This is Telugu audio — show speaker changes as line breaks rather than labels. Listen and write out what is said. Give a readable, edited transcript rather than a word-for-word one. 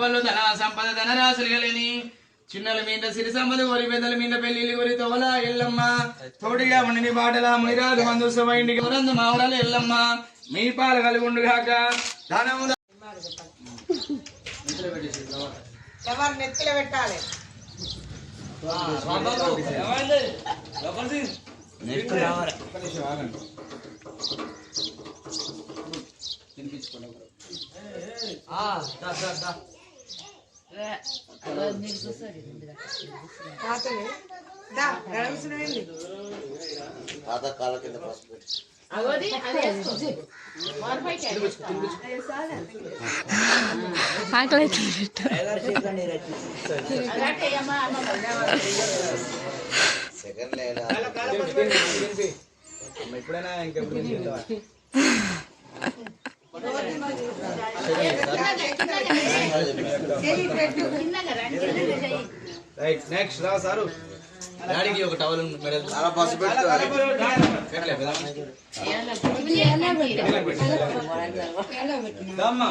వాళ్ళు ధన సంపద ధనరాశులు కలిని చిన్నల మీద సిరి సంపద కోరి పెద్దల మీద పెళ్లిళ్ళు కోరి తోల ఎల్లమ్మ తోడిగా ఉండి బాటల మునిరాజు మందుసవ ఇంటికి వరందు మావడాలు ఎల్లమ్మ మీ పాలు కలిగి ఉండుగాక ధనము
నెత్తిలో పెట్టాలి
కాళ్ళ కింద పసుపు సెకండ్ లేదా
ఎప్పుడైనా ఇంకెప్పుడు రైట్ నెక్స్ట్ రా సారు డాడీకి ఒక టవల్ మెడల్
అలా పసుపు
దమ్మా